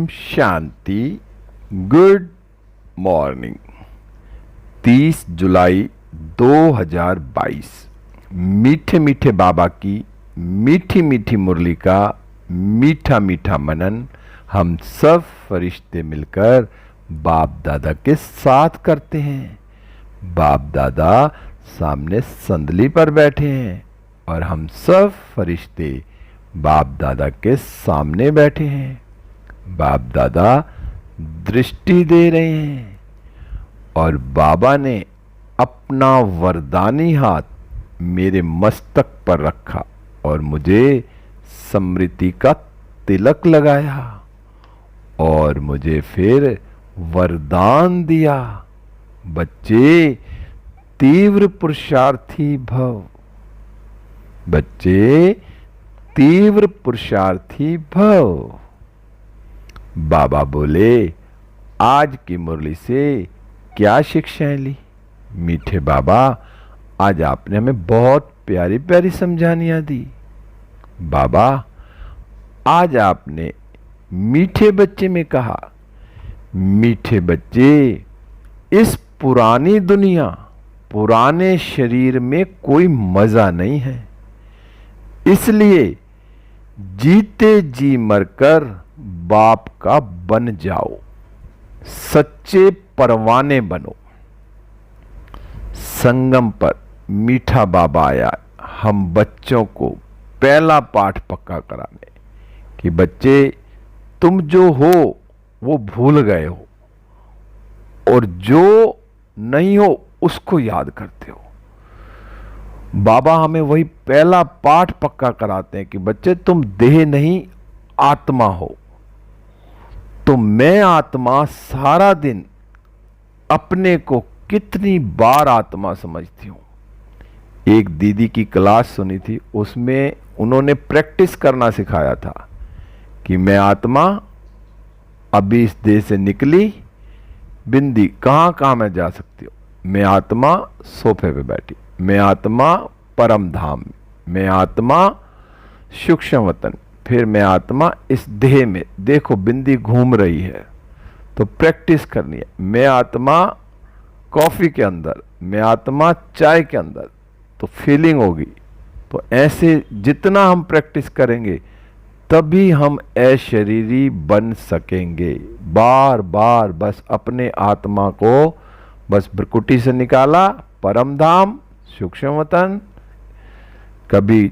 शांति। Good morning. 30 जुलाई 2022। मीठे मीठे बाबा की मीठी मीठी मुरली का मीठा मीठा मनन हम सब फरिश्ते मिलकर बाप दादा के साथ करते हैं। बाप दादा सामने संदली पर बैठे हैं और हम सब फरिश्ते बाप दादा के सामने बैठे हैं। बाप दादा दृष्टि दे रहे हैं और बाबा ने अपना वरदानी हाथ मेरे मस्तक पर रखा और मुझे स्मृति का तिलक लगाया और मुझे फिर वरदान दिया, बच्चे तीव्र पुरुषार्थी भव। बच्चे तीव्र पुरुषार्थी भव। बाबा बोले, आज की मुरली से क्या शिक्षाएं ली? मीठे बाबा, आज आपने हमें बहुत प्यारी प्यारी समझानियां दी। बाबा, आज आपने मीठे बच्चे में कहा, मीठे बच्चे, इस पुरानी दुनिया, पुराने शरीर में कोई मजा नहीं है, इसलिए जीते जी मरकर बाप का बन जाओ, सच्चे परवाने बनो। संगम पर मीठा बाबा आया हम बच्चों को पहला पाठ पक्का कराने कि बच्चे, तुम जो हो वो भूल गए हो और जो नहीं हो उसको याद करते हो। बाबा हमें वही पहला पाठ पक्का कराते हैं कि बच्चे, तुम देह नहीं आत्मा हो। तो मैं आत्मा सारा दिन अपने को कितनी बार आत्मा समझती हूं। एक दीदी की क्लास सुनी थी, उसमें उन्होंने प्रैक्टिस करना सिखाया था कि मैं आत्मा अभी इस देह से निकली, बिंदी कहां कहां मैं जा सकती हूं। मैं आत्मा सोफे पे बैठी, मैं आत्मा परम धाम में, मैं आत्मा सूक्ष्म वतन, फिर मैं आत्मा इस देह में। देखो बिंदी घूम रही है तो प्रैक्टिस करनी है। मैं आत्मा कॉफी के अंदर, मैं आत्मा चाय के अंदर, तो फीलिंग होगी। तो ऐसे जितना हम प्रैक्टिस करेंगे तभी हम अशरीरी बन सकेंगे। बार बार बस अपने आत्मा को बस भ्रकुटी से निकाला, परम धाम, सूक्ष्म वतन, कभी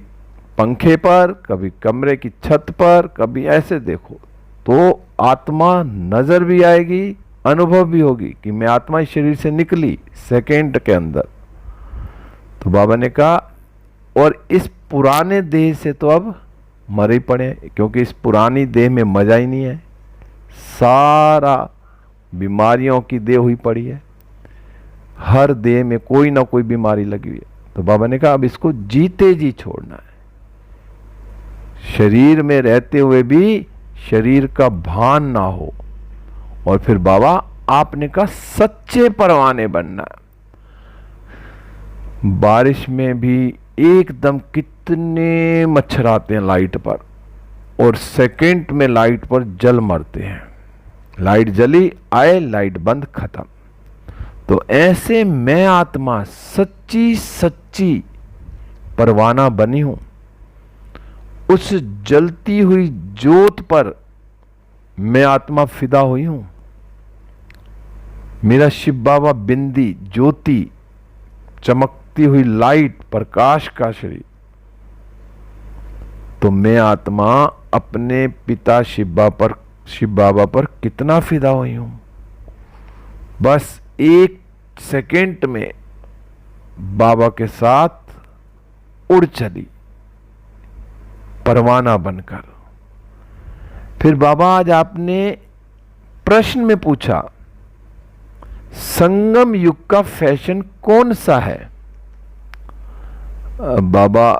पंखे पर, कभी कमरे की छत पर, कभी ऐसे देखो तो आत्मा नजर भी आएगी, अनुभव भी होगी कि मैं आत्मा इस शरीर से निकली सेकंड के अंदर। तो बाबा ने कहा, और इस पुराने देह से तो अब मरे पड़े, क्योंकि इस पुरानी देह में मजा ही नहीं है, सारा बीमारियों की देह हुई पड़ी है, हर देह में कोई ना कोई बीमारी लगी हुई है। तो बाबा ने कहा अब इसको जीते जी छोड़ना है। शरीर में रहते हुए भी शरीर का भान ना हो। और फिर बाबा आपने कहा सच्चे परवाने बनना है। बारिश में भी एकदम कितने मच्छर आते हैं लाइट पर, और सेकंड में लाइट पर जल मरते हैं। लाइट जली, आए, लाइट बंद, खत्म। तो ऐसे मैं आत्मा सच्ची सच्ची परवाना बनी हूं। उस जलती हुई ज्योत पर मैं आत्मा फिदा हुई हूं। मेरा शिव बाबा बिंदी, ज्योति, चमकती हुई लाइट, प्रकाश का शरीर। तो मैं आत्मा अपने पिता शिव बाबा पर कितना फिदा हुई हूं। बस एक सेकंड में बाबा के साथ उड़ चली, परवाना बनकर। फिर बाबा आज आपने प्रश्न में पूछा, संगम युग का फैशन कौन सा है? बाबा,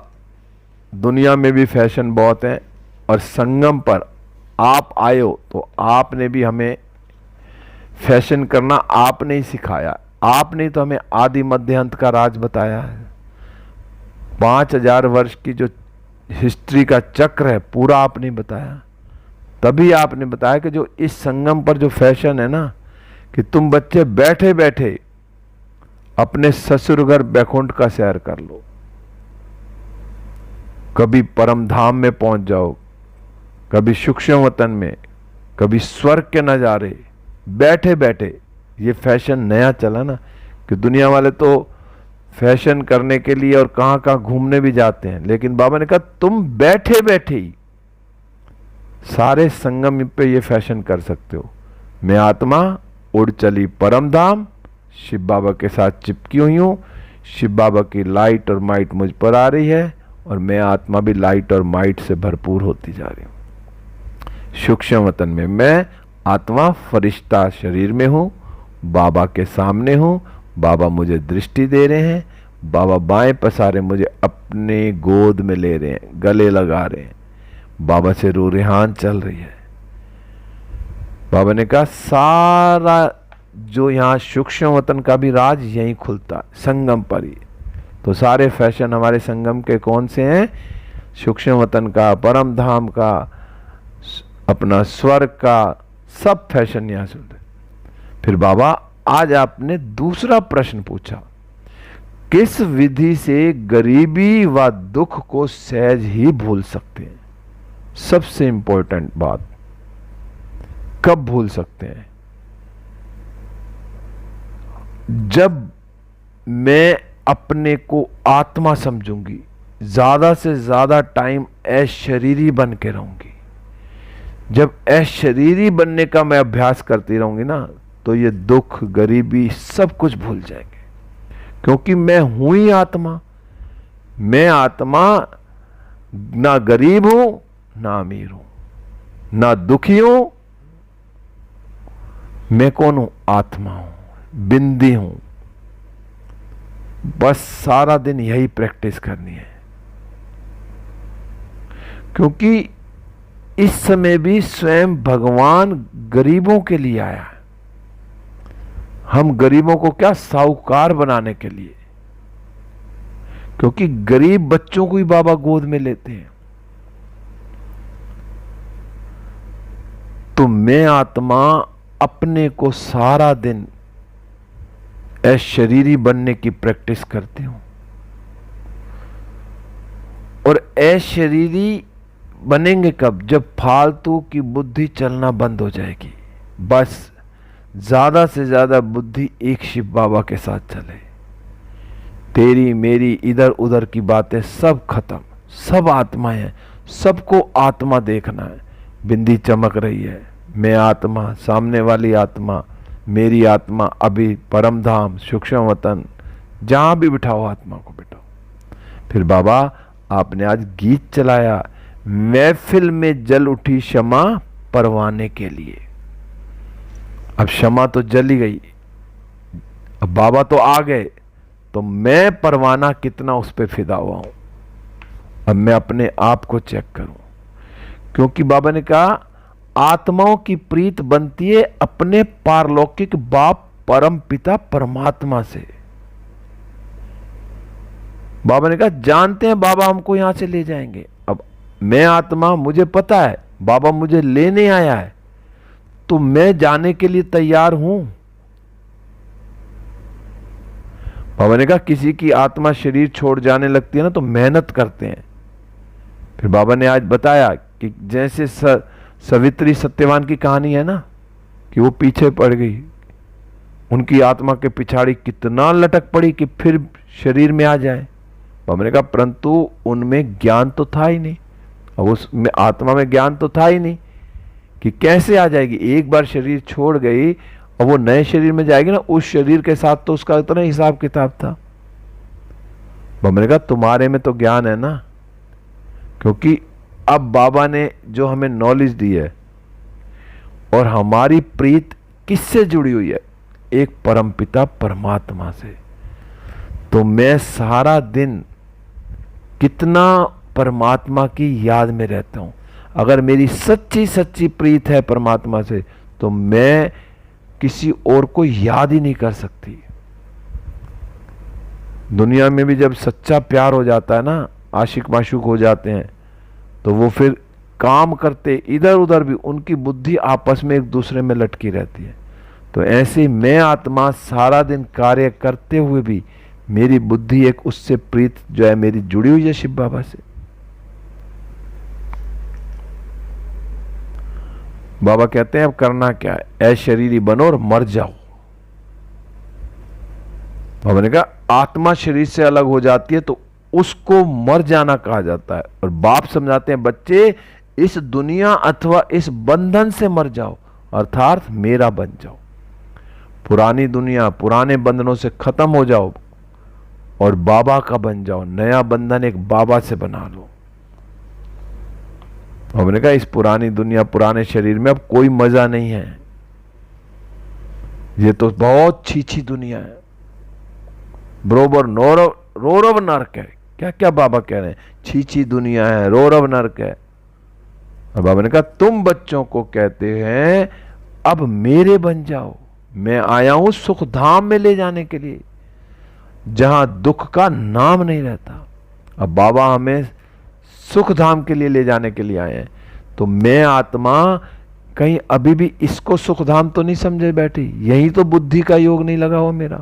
दुनिया में भी फैशन बहुत है और संगम पर आप आए हो तो आपने भी हमें फैशन करना आपने ही सिखाया। आपने तो हमें आदि मध्य अंत का राज बताया है। 5000 वर्ष की जो हिस्ट्री का चक्र है पूरा आपने बताया। तभी आपने बताया कि जो इस संगम पर जो फैशन है ना, कि तुम बच्चे बैठे बैठे अपने ससुर घर बैकुंठ का सैर कर लो, कभी परम धाम में पहुंच जाओ, कभी सूक्ष्म वतन में, कभी स्वर्ग के नजारे, बैठे बैठे। ये फैशन नया चला ना, कि दुनिया वाले तो फैशन करने के लिए और कहां कहां घूमने भी जाते हैं, लेकिन बाबा ने कहा तुम बैठे बैठे ही सारे संगम पे ये फैशन कर सकते हो। मैं आत्मा उड़ चली परम धाम, शिव बाबा के साथ चिपकी हुई हूं, शिव बाबा की लाइट और माइट मुझ पर आ रही है, और मैं आत्मा भी लाइट और माइट से भरपूर होती जा रही हूं। सूक्ष्म वतन में मैं आत्मा फरिश्ता शरीर में हूं, बाबा के सामने हूं, बाबा मुझे दृष्टि दे रहे हैं, बाबा बाएं पसारे मुझे अपने गोद में ले रहे हैं, गले लगा रहे हैं, बाबा से रूरिहान चल रही है। बाबा ने कहा सारा जो यहाँ सूक्ष्म वतन का भी राज यहीं खुलता है, संगम पर ही। तो सारे फैशन हमारे संगम के कौन से हैं? सूक्ष्म वतन का, परम धाम का, अपना स्वर्ग का, सब फैशन यहाँ से। फिर बाबा आज आपने दूसरा प्रश्न पूछा, किस विधि से गरीबी व दुख को सहज ही भूल सकते हैं? सबसे इंपॉर्टेंट बात, कब भूल सकते हैं? जब मैं अपने को आत्मा समझूंगी, ज्यादा से ज्यादा टाइम अशरीरी बन के रहूंगी। जब अशरीरी बनने का मैं अभ्यास करती रहूंगी ना, तो ये दुख गरीबी सब कुछ भूल जाएंगे, क्योंकि मैं हूं ही आत्मा। मैं आत्मा ना गरीब हूं ना अमीर हूं ना दुखी हूं। मैं कौन हूं? आत्मा हूं, बिंदी हूं। बस सारा दिन यही प्रैक्टिस करनी है, क्योंकि इस समय भी स्वयं भगवान गरीबों के लिए आया है। हम गरीबों को क्या साहूकार बनाने के लिए, क्योंकि गरीब बच्चों को ही बाबा गोद में लेते हैं। तो मैं आत्मा अपने को सारा दिन अशरीरी बनने की प्रैक्टिस करती हूं, और अशरीरी बनेंगे कब? जब फालतू की बुद्धि चलना बंद हो जाएगी। बस ज्यादा से ज्यादा बुद्धि एक शिव बाबा के साथ चले। तेरी मेरी इधर उधर की बातें सब खत्म। सब आत्मा है, सबको आत्मा देखना है। बिंदी चमक रही है, मैं आत्मा, सामने वाली आत्मा, मेरी आत्मा, अभी परम धाम, सूक्ष्म वतन, जहां भी बिठाओ आत्मा को बिठाओ। फिर बाबा आपने आज गीत चलाया, महफिल में जल उठी क्षमा परवाने के लिए। अब क्षमा तो जली गई, अब बाबा तो आ गए, तो मैं परवाना कितना उस पर फिदा हुआ हूं। अब मैं अपने आप को चेक करूं, क्योंकि बाबा ने कहा आत्माओं की प्रीत बनती है अपने पारलौकिक बाप परम पिता परमात्मा से। बाबा ने कहा जानते हैं बाबा हमको यहां से ले जाएंगे। अब मैं आत्मा, मुझे पता है बाबा मुझे लेने आया है, तो मैं जाने के लिए तैयार हूं। बाबा ने कहा किसी की आत्मा शरीर छोड़ जाने लगती है ना, तो मेहनत करते हैं। फिर बाबा ने आज बताया कि जैसे सवित्री सत्यवान की कहानी है ना, कि वो पीछे पड़ गई, उनकी आत्मा के पिछाड़ी कितना लटक पड़ी कि फिर शरीर में आ जाए। बाबा ने कहा परंतु उनमें ज्ञान तो था ही नहीं, और उसमें आत्मा में ज्ञान तो था ही नहीं कि कैसे आ जाएगी। एक बार शरीर छोड़ गई और वो नए शरीर में जाएगी ना, उस शरीर के साथ तो उसका इतना हिसाब किताब था। बाबा ने कहा तुम्हारे में तो ज्ञान है ना, क्योंकि अब बाबा ने जो हमें नॉलेज दी है, और हमारी प्रीत किससे जुड़ी हुई है? एक परमपिता परमात्मा से। तो मैं सारा दिन कितना परमात्मा की याद में रहता हूं। अगर मेरी सच्ची सच्ची प्रीत है परमात्मा से, तो मैं किसी और को याद ही नहीं कर सकती। दुनिया में भी जब सच्चा प्यार हो जाता है ना, आशिक माशूक हो जाते हैं, तो वो फिर काम करते इधर उधर भी उनकी बुद्धि आपस में एक दूसरे में लटकी रहती है। तो ऐसे मैं आत्मा सारा दिन कार्य करते हुए भी मेरी बुद्धि एक उससे प्रीत जो है मेरी जुड़ी हुई है शिव बाबा से। बाबा कहते हैं अब करना क्या है, ऐ शरीरी बनो और मर जाओ। बाबा ने कहा आत्मा शरीर से अलग हो जाती है तो उसको मर जाना कहा जाता है। और बाप समझाते हैं बच्चे इस दुनिया अथवा इस बंधन से मर जाओ, अर्थात मेरा बन जाओ। पुरानी दुनिया पुराने बंधनों से खत्म हो जाओ और बाबा का बन जाओ। नया बंधन एक बाबा से बना लो। हमने कहा इस पुरानी दुनिया पुराने शरीर में अब कोई मजा नहीं है, ये तो बहुत छीछी दुनिया है, बरोबर रोरव नरक है। क्या क्या बाबा कह रहे हैं, छीछी दुनिया है, रोरव नरक है। और बाबा ने कहा तुम बच्चों को कहते हैं अब मेरे बन जाओ, मैं आया हूं सुख धाम में ले जाने के लिए जहां दुख का नाम नहीं रहता। अब बाबा हमें सुख धाम के लिए ले जाने के लिए आए हैं। तो मैं आत्मा कहीं अभी भी इसको सुख धाम तो नहीं समझे बैठी, यही तो बुद्धि का योग नहीं लगा हुआ मेरा।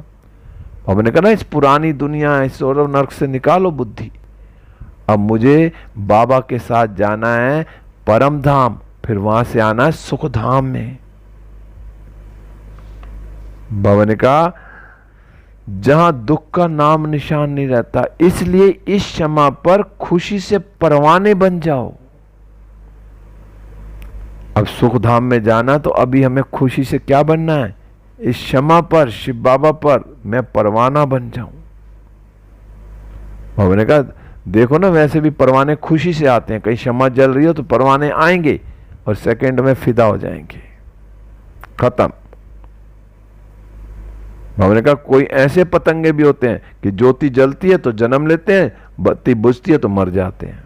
बाबा ने कहा ना इस पुरानी दुनिया इस सौरव नर्क से निकालो बुद्धि, अब मुझे बाबा के साथ जाना है परम धाम, फिर वहां से आना है सुख धाम में। बाबा ने कहा जहां दुख का नाम निशान नहीं रहता, इसलिए इस क्षमा पर खुशी से परवाने बन जाओ। अब सुख धाम में जाना तो अभी हमें खुशी से क्या बनना है, इस क्षमा पर शिव बाबा पर मैं परवाना बन जाऊं। बाबा ने कहा देखो ना वैसे भी परवाने खुशी से आते हैं, कहीं क्षमा जल रही हो तो परवाने आएंगे और सेकंड में फिदा हो जाएंगे, खत्म। बाबा ने कहा कोई ऐसे पतंगे भी होते हैं कि ज्योति जलती है तो जन्म लेते हैं, बत्ती बुझती है तो मर जाते हैं।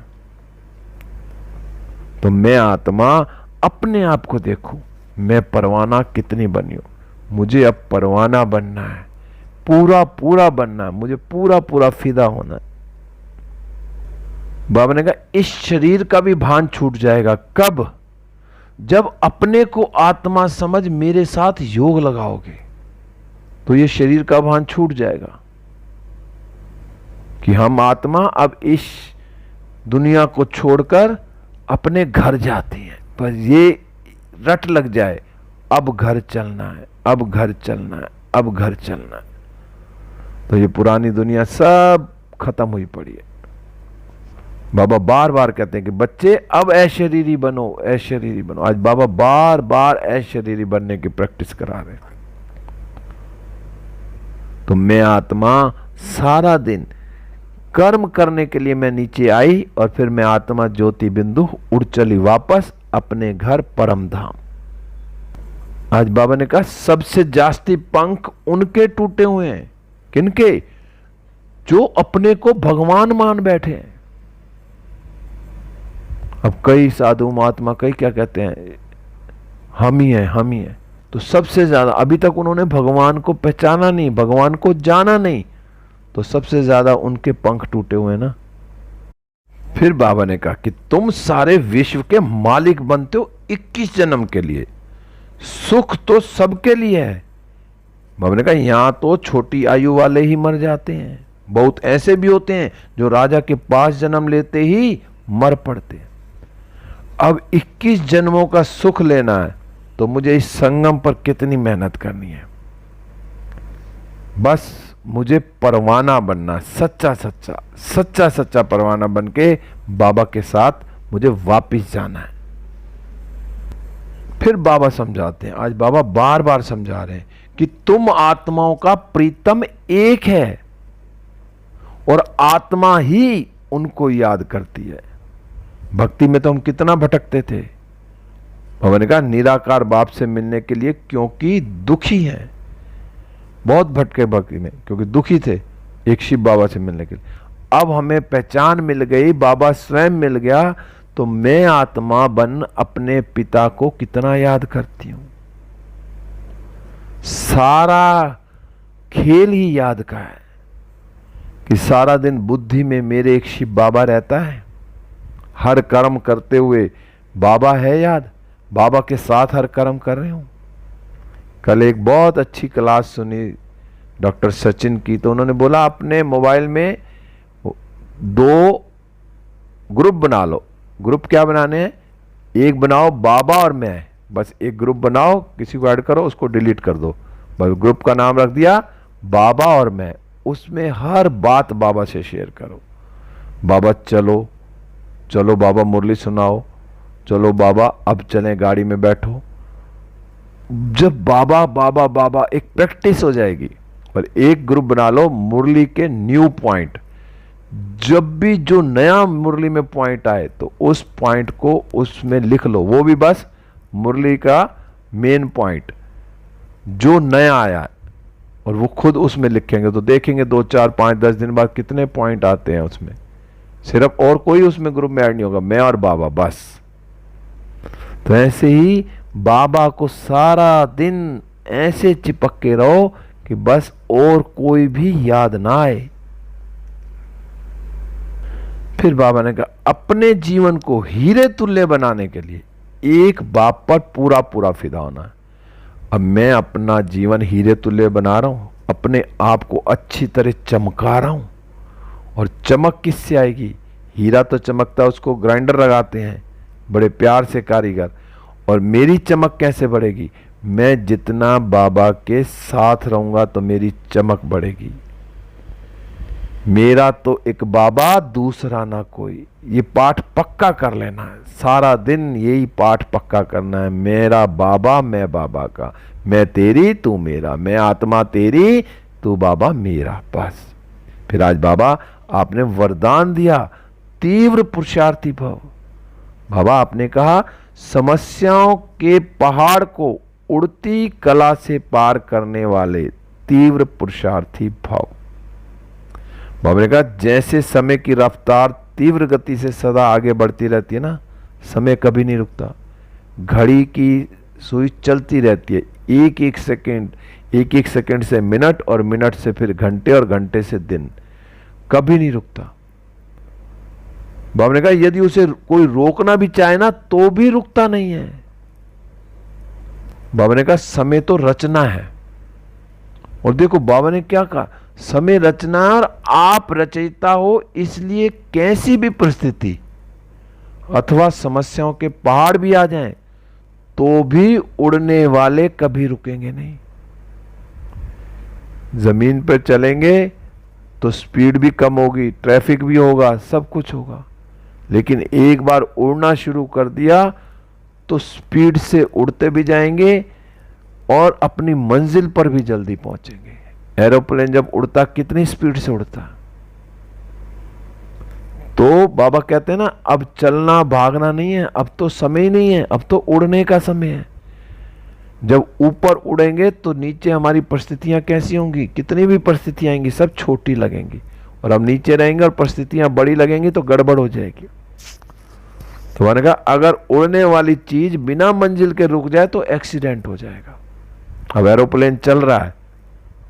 तो मैं आत्मा अपने आप को देखूं, मैं परवाना कितनी बनी हूं, मुझे अब परवाना बनना है, पूरा पूरा बनना है, मुझे पूरा पूरा फिदा होना है। बाबा ने कहा इस शरीर का भी भान छूट जाएगा, कब, जब अपने को आत्मा समझ मेरे साथ योग लगाओगे तो ये शरीर का भान छूट जाएगा कि हम आत्मा अब इस दुनिया को छोड़कर अपने घर जाती हैं। पर ये रट लग जाए अब घर चलना है, अब घर चलना है, अब घर चलना है, तो ये पुरानी दुनिया सब खत्म हुई पड़ी है। बाबा बार बार कहते हैं कि बच्चे अब ऐशरीरी बनो, ऐशरीरी बनो। आज बाबा बार बार ऐशरीरी बनने की प्रैक्टिस करा रहे हैं। तो मैं आत्मा सारा दिन कर्म करने के लिए मैं नीचे आई और फिर मैं आत्मा ज्योति बिंदु उड़ चली वापस अपने घर परम धाम। आज बाबा ने कहा सबसे जास्ती पंख उनके टूटे हुए हैं, किनके, जो अपने को भगवान मान बैठे हैं। अब कई साधु महात्मा कई क्या कहते हैं, हम ही हैं, हम ही हैं। तो सबसे ज्यादा अभी तक उन्होंने भगवान को पहचाना नहीं, भगवान को जाना नहीं, तो सबसे ज्यादा उनके पंख टूटे हुए ना। फिर बाबा ने कहा कि तुम सारे विश्व के मालिक बनते हो 21 जन्म के लिए, सुख तो सबके लिए है। बाबा ने कहा यहां तो छोटी आयु वाले ही मर जाते हैं, बहुत ऐसे भी होते हैं जो राजा के पास जन्म लेते ही मर पड़ते हैं। अब 21 जन्मों का सुख लेना है तो मुझे इस संगम पर कितनी मेहनत करनी है। बस मुझे परवाना बनना, सच्चा सच्चा सच्चा सच्चा परवाना बन के बाबा के साथ मुझे वापिस जाना है। फिर बाबा समझाते हैं, आज बाबा बार बार समझा रहे हैं कि तुम आत्माओं का प्रीतम एक है और आत्मा ही उनको याद करती है। भक्ति में तो हम कितना भटकते थे। बाबा ने कहा निराकार बाप से मिलने के लिए क्योंकि दुखी हैं, बहुत भटके भक्ति में क्योंकि दुखी थे एक शिव बाबा से मिलने के लिए। अब हमें पहचान मिल गई, बाबा स्वयं मिल गया, तो मैं आत्मा बन अपने पिता को कितना याद करती हूं। सारा खेल ही याद का है कि सारा दिन बुद्धि में मेरे एक शिव बाबा रहता है, हर कर्म करते हुए बाबा है याद, बाबा के साथ हर कर्म कर रहे हूं। कल एक बहुत अच्छी क्लास सुनी डॉक्टर सचिन की, तो उन्होंने बोला अपने मोबाइल में 2 ग्रुप बना लो। ग्रुप क्या बनाने हैं? एक बनाओ बाबा और मैं, बस एक ग्रुप बनाओ, किसी को ऐड करो, उसको डिलीट कर दो, बस ग्रुप का नाम रख दिया बाबा और मैं। उसमें हर बात बाबा से शेयर करो। बाबा चलो चलो, बाबा मुरली सुनाओ, चलो बाबा अब चलें, गाड़ी में बैठो। जब बाबा बाबा बाबा एक प्रैक्टिस हो जाएगी। और एक ग्रुप बना लो मुरली के न्यू पॉइंट। जब भी जो नया मुरली में पॉइंट आए तो उस पॉइंट को उसमें लिख लो, वो भी बस मुरली का मेन पॉइंट जो नया आया है, और वो खुद उसमें लिखेंगे तो देखेंगे 2, 4, 5, 10 दिन बाद कितने पॉइंट आते हैं उसमें। सिर्फ और कोई उसमें ग्रुप में ऐड नहीं होगा, मैं और बाबा बस। तो ऐसे ही बाबा को सारा दिन ऐसे चिपक के रहो कि बस और कोई भी याद ना आए। फिर बाबा ने कहा अपने जीवन को हीरे तुल्य बनाने के लिए एक बाप पर पूरा पूरा फिदा होना है। अब मैं अपना जीवन हीरे तुल्य बना रहा हूं, अपने आप को अच्छी तरह चमका रहा हूं। और चमक किससे आएगी? हीरा तो चमकता है, उसको ग्राइंडर लगाते हैं बड़े प्यार से कारीगर। और मेरी चमक कैसे बढ़ेगी? मैं जितना बाबा के साथ रहूंगा तो मेरी चमक बढ़ेगी। मेरा तो एक बाबा, दूसरा ना कोई। ये पाठ पक्का कर लेना है, सारा दिन यही पाठ पक्का करना है। मेरा बाबा, मैं बाबा का, मैं तेरी तू मेरा, मैं आत्मा तेरी तू बाबा मेरा, बस। फिर आज बाबा आपने वरदान दिया, तीव्र पुरुषार्थी भव। बाबा आपने कहा समस्याओं के पहाड़ को उड़ती कला से पार करने वाले तीव्र पुरुषार्थी भव। बाबा ने कहा जैसे समय की रफ्तार तीव्र गति से सदा आगे बढ़ती रहती है ना, समय कभी नहीं रुकता। घड़ी की सुई चलती रहती है, एक एक सेकंड से मिनट, और मिनट से फिर घंटे, और घंटे से दिन, कभी नहीं रुकता। बाबा ने कहा यदि उसे कोई रोकना भी चाहे ना तो भी रुकता नहीं है। बाबा ने कहा समय तो रचना है। और देखो बाबा ने क्या कहा, समय रचना और आप रचयिता हो, इसलिए कैसी भी परिस्थिति अथवा समस्याओं के पहाड़ भी आ जाएं तो भी उड़ने वाले कभी रुकेंगे नहीं। जमीन पर चलेंगे तो स्पीड भी कम होगी, ट्रैफिक भी होगा, सब कुछ होगा, लेकिन एक बार उड़ना शुरू कर दिया तो स्पीड से उड़ते भी जाएंगे और अपनी मंजिल पर भी जल्दी पहुंचेंगे। एरोप्लेन जब उड़ता कितनी स्पीड से उड़ता। तो बाबा कहते हैं ना अब चलना भागना नहीं है, अब तो समय ही नहीं है, अब तो उड़ने का समय है। जब ऊपर उड़ेंगे तो नीचे हमारी परिस्थितियां कैसी होंगी, कितनी भी परिस्थितियां आएंगी सब छोटी लगेंगी, और हम नीचे रहेंगे और परिस्थितियां बड़ी लगेंगी तो गड़बड़ हो जाएगी। तो मैंने कहा अगर उड़ने वाली चीज बिना मंजिल के रुक जाए तो एक्सीडेंट हो जाएगा। अब एरोप्लेन चल रहा है,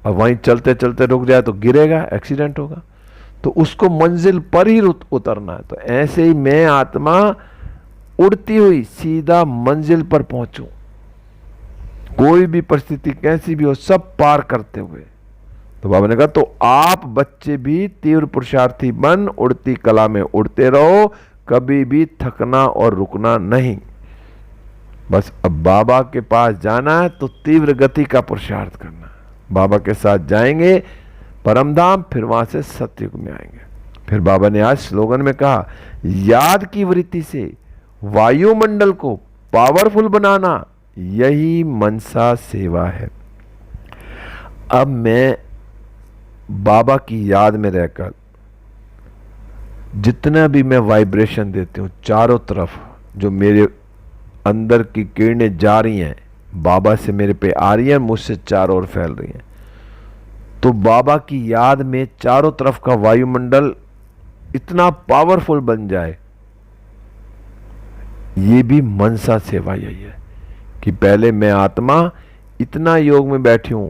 अब वहीं चलते चलते रुक जाए तो गिरेगा, एक्सीडेंट होगा। तो उसको मंजिल पर ही उतरना है। तो ऐसे ही मैं आत्मा उड़ती हुई सीधा मंजिल पर पहुंचूं, कोई भी परिस्थिति कैसी भी हो सब पार करते हुए। तो बाबा ने कहा तो आप बच्चे भी तीव्र पुरुषार्थी बन, उड़ती कला में उड़ते रहो, कभी भी थकना और रुकना नहीं। बस अब बाबा के पास जाना है तो तीव्र गति का पुरुषार्थ करना। बाबा के साथ जाएंगे परमधाम, फिर वहां से सतयुग में आएंगे। फिर बाबा ने आज स्लोगन में कहा याद की वृत्ति से वायुमंडल को पावरफुल बनाना, यही मनसा सेवा है। अब मैं बाबा की याद में रहकर जितना भी मैं वाइब्रेशन देती हूँ चारों तरफ, जो मेरे अंदर की किरणें जा रही हैं बाबा से मेरे पे आ रही हैं, मुझसे चारों ओर फैल रही हैं, तो बाबा की याद में चारों तरफ का वायुमंडल इतना पावरफुल बन जाए, ये भी मनसा सेवा यही है कि पहले मैं आत्मा इतना योग में बैठी हूं,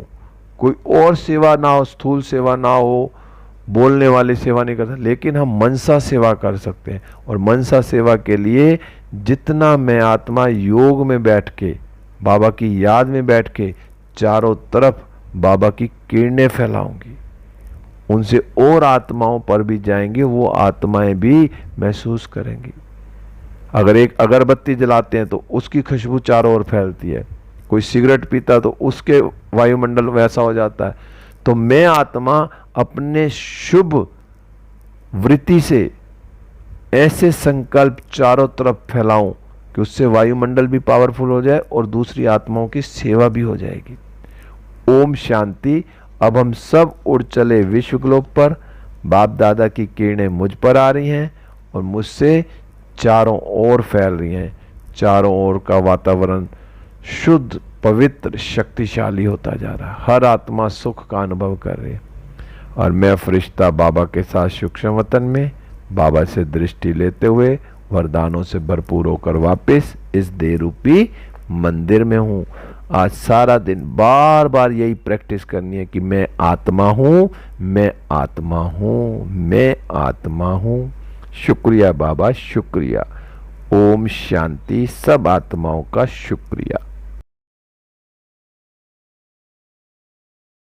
कोई और सेवा ना हो, स्थूल सेवा ना हो, बोलने वाली सेवा नहीं कर सकते, लेकिन हम मनसा सेवा कर सकते हैं। और मनसा सेवा के लिए जितना मैं आत्मा योग में बैठ के, बाबा की याद में बैठ के चारों तरफ बाबा की किरणें फैलाऊंगी, उनसे और आत्माओं पर भी जाएंगे, वो आत्माएं भी महसूस करेंगी। अगर एक अगरबत्ती जलाते हैं तो उसकी खुशबू चारों ओर फैलती है, कोई सिगरेट पीता तो उसके वायुमंडल वैसा हो जाता है। तो मैं आत्मा अपने शुभ वृत्ति से ऐसे संकल्प चारों तरफ फैलाऊं कि उससे वायुमंडल भी पावरफुल हो जाए और दूसरी आत्माओं की सेवा भी हो जाएगी। ओम शांति। अब हम सब उड़ चले विश्व ग्लोब पर। बाप दादा की किरणें मुझ पर आ रही हैं और मुझसे चारों ओर फैल रही हैं। चारों ओर का वातावरण शुद्ध, पवित्र, शक्तिशाली होता जा रहा है। हर आत्मा सुख का अनुभव कर रही है। और मैं फरिश्ता बाबा के साथ सूक्ष्म वतन में बाबा से दृष्टि लेते हुए वरदानों से भरपूर होकर वापस इस देह रूपी मंदिर में हूं। आज सारा दिन बार बार यही प्रैक्टिस करनी है कि मैं आत्मा हूं, मैं आत्मा हूं, मैं आत्मा हूं। शुक्रिया बाबा, शुक्रिया। ओम शांति। सब आत्माओं का शुक्रिया।